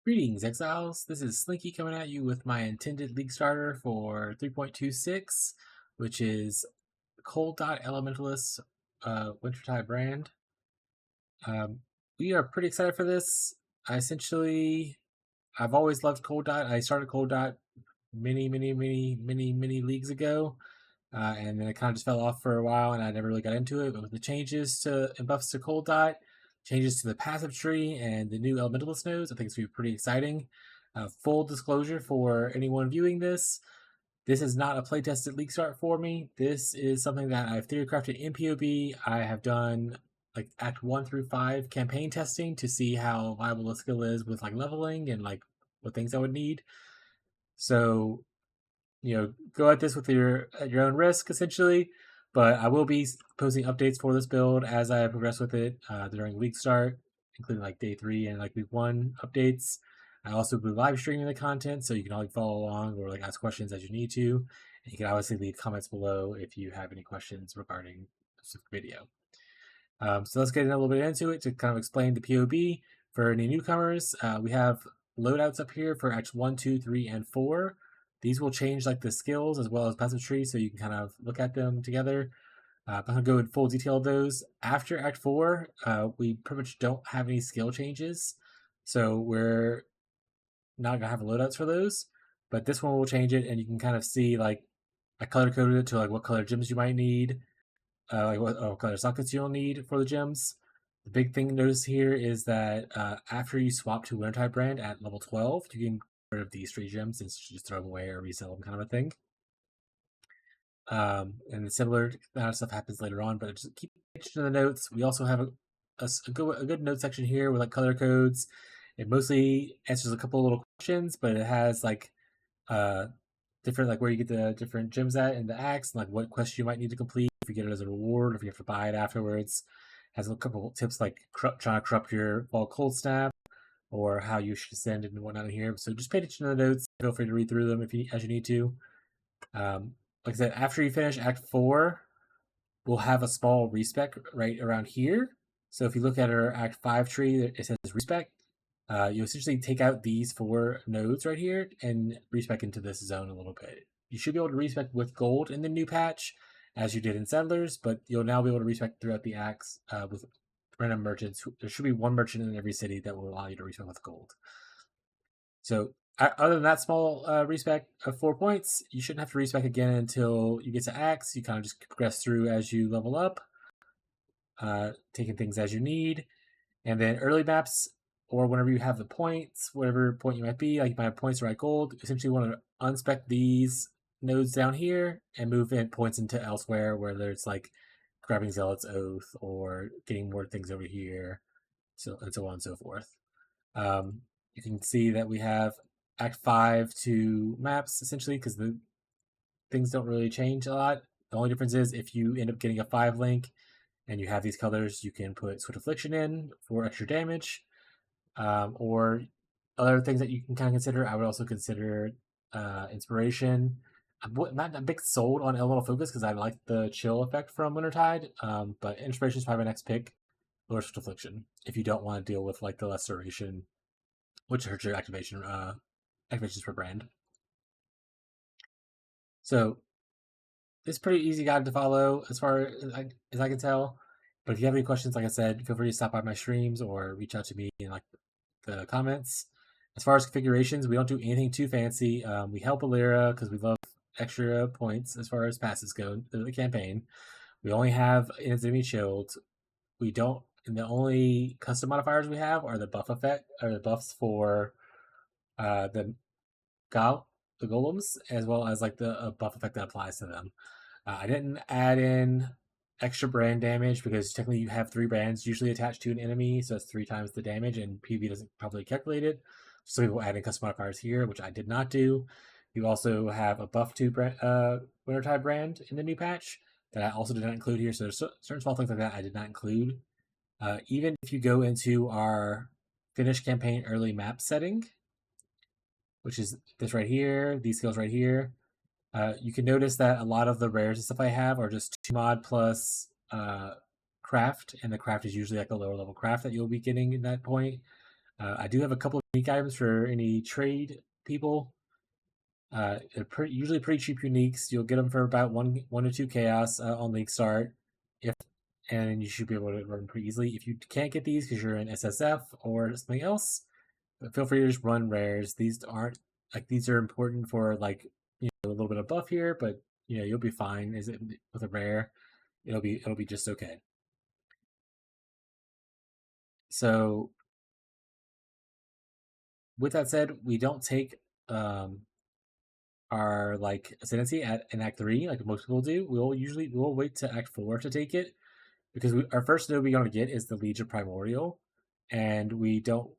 Greetings, Exiles. This is Slinky coming at you with my intended league starter for 3.26, which is DoT Elementalist Wintertide brand. We are pretty excited for this. I've always loved DoT. I started DoT many leagues ago, and then it kind of just fell off for a while, and I never really got into it. But with the changes and buffs to DoT, changes to the passive tree, and the new Elementalist nodes, I think it's going to be pretty exciting. Full disclosure for anyone viewing this is not a playtested league start for me. This is something that I've theory crafted in POB. I have done like Act 1 through 5 campaign testing to see how viable the skill is with like leveling and like what things I would need. So, go at this with at your own risk, essentially. But I will be posting updates for this build as I progress with it during week start, including like day 3 and like week 1 updates. I also will be live streaming the content, so you can all follow along or like ask questions as you need to. And you can obviously leave comments below if you have any questions regarding the video. So let's get a little bit into it to kind of explain the POB for any newcomers. We have loadouts up here for Acts 1, 2, 3, and 4. These will change like the skills as well as passive tree, so you can kind of look at them together. I'm going to go in full detail of those. After Act 4, we pretty much don't have any skill changes, so we're not going to have loadouts for those. But this one will change it, and you can kind of see like I color coded it to like what color gems you might need, like what color sockets you'll need for the gems. The big thing to notice here is that after you swap to Wintertide brand at level 12, you can get rid of these 3 gems and just throw them away or resell them, kind of a thing. And similar kind of stuff happens later on, but just keep attention to the notes. We also have a good note section here with like color codes. It mostly answers a couple of little questions, but it has like different like where you get the different gems at in the axe, and like what quest you might need to complete if you get it as a reward, or if you have to buy it afterwards. Has a couple of tips like trying to corrupt your Ball Cold Snap, or how you should send and whatnot in here. So just pay attention to the notes. Feel free to read through them as you need to. Like I said, after you finish Act 4, we'll have a small respec right around here. So if you look at our Act 5 tree, it says respec. You essentially take out these 4 nodes right here and respec into this zone a little bit. You should be able to respec with gold in the new patch, as you did in Settlers, but you'll now be able to respec throughout the acts with random merchants. There should be 1 merchant in every city that will allow you to respec with gold. So other than that small respec of 4 points, you shouldn't have to respec again until you get to axe. You kind of just progress through as you level up, taking things as you need. And then early maps, or whenever you have the points, whatever point you might be, like you might have points or gold, essentially you want to unspec these nodes down here and move in points into elsewhere, whether it's like grabbing Zealot's Oath or getting more things over here, and so on and so forth. You can see that we have Act 5 to maps, essentially, because the things don't really change a lot. The only difference is if you end up getting a 5 link and you have these colors, you can put Swift Affliction in for extra damage, or other things that you can kind of consider. I would also consider Inspiration. I'm not a big sold on Elemental Focus because I like the chill effect from Wintertide, but Inspiration is probably my next pick, or Swift Affliction, if you don't want to deal with like the less duration, which hurts your activations per brand. So it's pretty easy guide to follow as far as I can tell. But if you have any questions, like I said, feel free to stop by my streams or reach out to me in like the comments. As far as configurations, we don't do anything too fancy. We help Alira because we love extra points as far as passes go in the campaign. We only have enemy shield. We don't, and the only custom modifiers we have are the buff effect, or the buffs for the golems, as well as like the buff effect that applies to them. I didn't add in extra brand damage because technically you have 3 brands usually attached to an enemy, so it's 3 times the damage, and PvP doesn't properly calculate it. Some people add in custom modifiers here, which I did not do. You also have a buff to Wintertide brand in the new patch that I also did not include here. So there's certain small things like that I did not include. Even if you go into our finish campaign early map setting, which is this right here, these skills right here, you can notice that a lot of the rares and stuff I have are just 2 mod plus craft, and the craft is usually like a lower level craft that you'll be getting at that point. I do have a couple of unique items for any trade people. They're usually pretty cheap uniques. You'll get them for about one to two chaos on Leaguestart, if and you should be able to run pretty easily. If you can't get these because you're in SSF or something else, feel free to just run rares. These are important for like a little bit of buff here, but you'll be fine. Is it with a rare? It'll be just okay. So with that said, we don't take our like ascendancy in Act 3 like most people do. We'll wait to Act 4 to take it because our first node we're going to get is the Legion Primordial, and we don't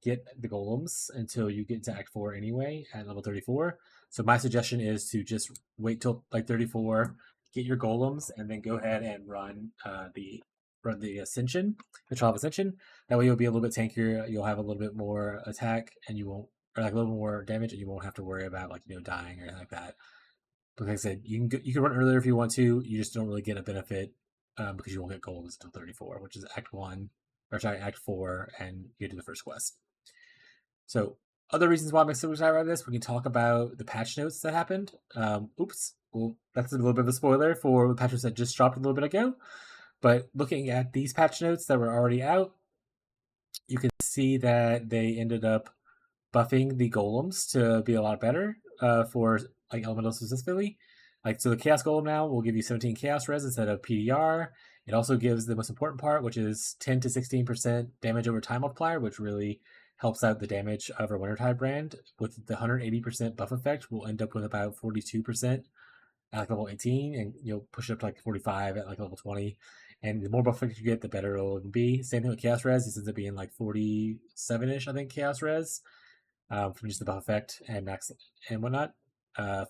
get the golems until you get to Act 4 anyway at level 34. So my suggestion is to just wait till like 34, get your golems, and then go ahead and run the Ascension, the Trial of Ascension. That way you'll be a little bit tankier. You'll have a little bit more attack, and you won't, or like a little more damage, and you won't have to worry about like dying or anything like that. But like I said, you can run earlier if you want to. You just don't really get a benefit because you won't get gold until 34, which is Act 1, or sorry, Act 4, and you do the first quest. So other reasons why I'm so excited about this, we can talk about the patch notes that happened. Well, that's a little bit of a spoiler for the patch notes that just dropped a little bit ago. But looking at these patch notes that were already out, you can see that they ended up buffing the golems to be a lot better for like elementals specifically. Like, so the chaos golem now will give you 17 chaos res instead of PDR. It also gives the most important part, which is 10 to 16% damage over time multiplier, which really helps out the damage of our Wintertide brand. With the 180% buff effect, we'll end up with about 42% at like level 18, and you'll push it up to like 45 at like level 20. And the more buff effect you get, the better it'll be. Same thing with chaos res. This ends up being like 47-ish, I think, chaos res from just the buff effect and max and whatnot.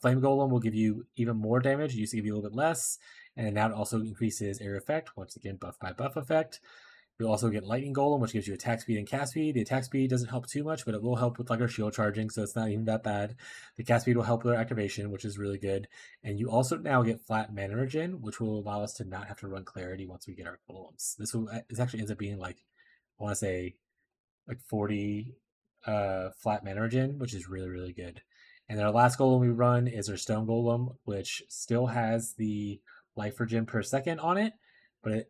Flame Golem will give you even more damage. It used to give you a little bit less, and now it also increases area effect. Once again, buff by buff effect. You'll also get Lightning Golem, which gives you attack speed and cast speed. The attack speed doesn't help too much, but it will help with like our shield charging, so it's not even that bad. The cast speed will help with our activation, which is really good. And you also now get flat mana regen, which will allow us to not have to run clarity once we get our golems. This actually ends up being like, I want to say, like 40 flat mana regen, which is really, really good. And then our last golem we run is our stone golem, which still has the life regen per second on it, but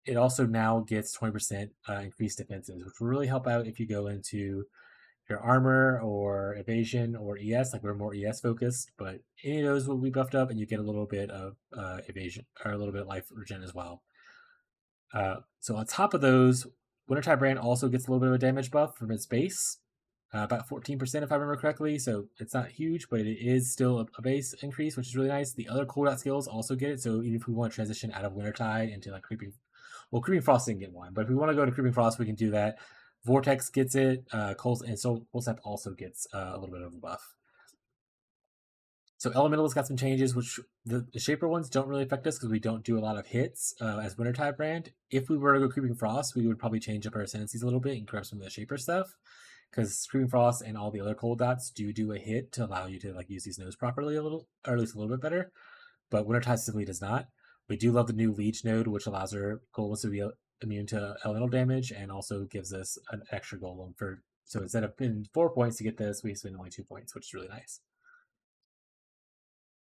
it also now gets 20% increased defenses, which will really help out if you go into your armor or evasion or ES. Like, we're more ES focused, but any of those will be buffed up, and you get a little bit of evasion or a little bit of life regen as well. So on top of those, Wintertide brand also gets a little bit of a damage buff from its base, about 14% if I remember correctly. So it's not huge, but it is still a base increase, which is really nice. The other cooldown skills also get it. So even if we want to transition out of Wintertide into like Creeping Frost didn't get one, but if we want to go to Creeping Frost, we can do that. Vortex gets it. Cold Snap also gets a little bit of a buff. So Elementalist got some changes, which the Shaper ones don't really affect us because we don't do a lot of hits as Wintertide brand. If we were to go Creeping Frost, we would probably change up our ascendancies a little bit and grab some of the Shaper stuff, because Creeping Frost and all the other cold dots do a hit to allow you to like use these nodes properly a little, or at least a little bit better. But Wintertide simply does not. We do love the new Leech node, which allows our golems to be immune to elemental damage and also gives us an extra golem for. So instead of spending 4 points to get this, we spend only 2 points, which is really nice.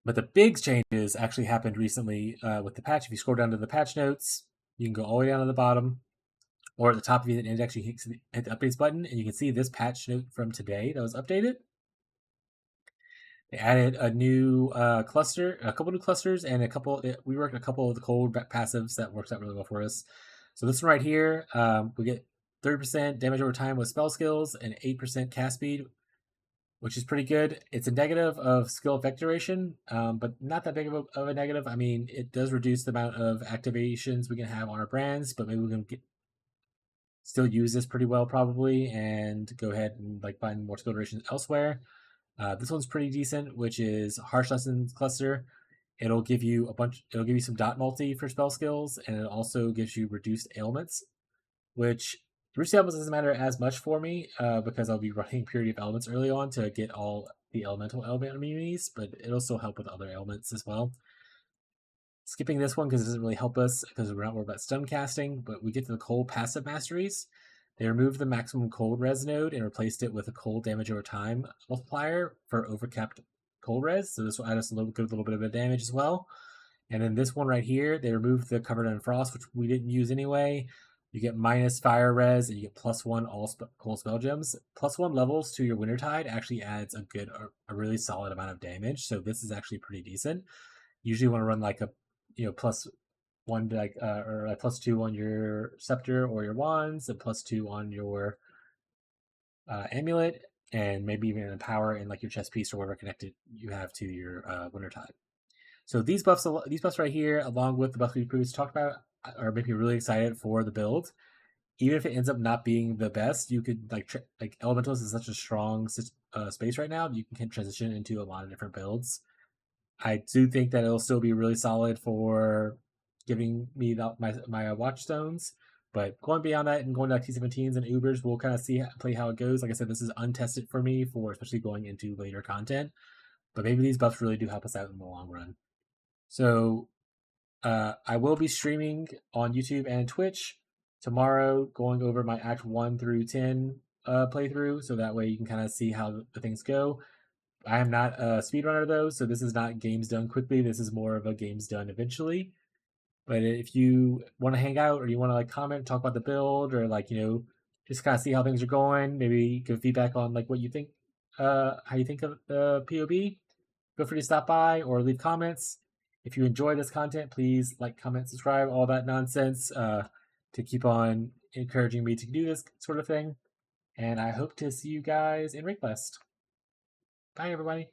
But the big changes actually happened recently with the patch. If you scroll down to the patch notes, you can go all the way down to the bottom, or at the top of the index, you hit the updates button, and you can see this patch note from today that was updated. They added a new cluster, a couple new clusters, and we worked a couple of the cold passives that works out really well for us. So this one right here, we get 30% damage over time with spell skills and 8% cast speed, which is pretty good. It's a negative of skill effect duration, but not that big of a negative. I mean, it does reduce the amount of activations we can have on our brands, but maybe we can still use this pretty well probably and go ahead and like find more skill durations elsewhere. This one's pretty decent, which is Harsh Lessons Cluster. It'll give you some dot multi for spell skills, and it also gives you reduced ailments, which reduced ailments doesn't matter as much for me because I'll be running Purity of Elements early on to get all the elemental element immunities, but it'll still help with other ailments as well. Skipping this one because it doesn't really help us because we're not worried about stun casting, but we get to the cold passive masteries. They removed the maximum cold res node and replaced it with a cold damage over time multiplier for overcapped cold res. So this will add us a little bit of damage as well. And then this one right here, they removed the covered in frost, which we didn't use anyway. You get minus fire res, and you get +1 all cold spell gems. +1 levels to your Wintertide actually adds a really solid amount of damage. So this is actually pretty decent. Usually, you want to run like a +1 or like +2 on your scepter or your wands, and +2 on your amulet, and maybe even a power in like your chest piece or whatever connected you have to your Wintertide. So these buffs right here, along with the buffs we previously talked about, are making me really excited for the build. Even if it ends up not being the best, you could like Elementalist is such a strong space right now. You can transition into a lot of different builds. I do think that it'll still be really solid for giving me my watchstones. But going beyond that and going to like T17s and Ubers, we'll kind of play how it goes. Like I said, this is untested for me for especially going into later content. But maybe these buffs really do help us out in the long run. So I will be streaming on YouTube and Twitch tomorrow, going over my Act 1 through 10 playthrough, so that way you can kind of see how the things go. I am not a speedrunner though, so this is not games done quickly. This is more of a games done eventually. But if you want to hang out or you want to like comment, talk about the build, or like just kind of see how things are going, maybe give feedback on like what you think, how you think of the POB, feel free to stop by or leave comments. If you enjoy this content, please like, comment, subscribe, all that nonsense to keep on encouraging me to do this sort of thing. And I hope to see you guys in Request. Bye, everybody.